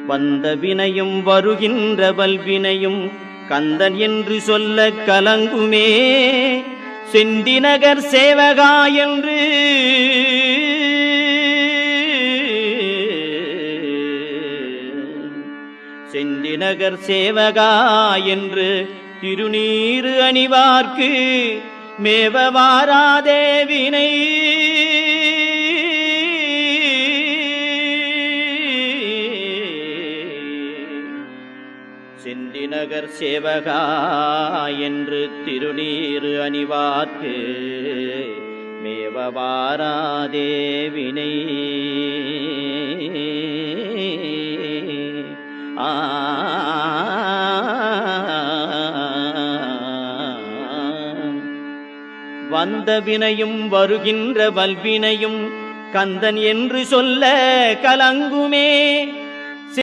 வந்த வினையும் வருகின்ற வல்வினையும் கந்தன் என்று சொல்ல கலங்குமே. செந்திநகர் சேவகா என்று செந்திநகர் சேவகா என்று திருநீறு அணிவார்க்கு மேவவாராதே வினை. செந்திநகர் சேவகா என்று திருநீறு அணிவார்க்கு மேவவாராதே வினை. வந்த வினையும் வருகின்ற வல்வினையும் கந்தன் என்று சொல்ல கலங்குமே.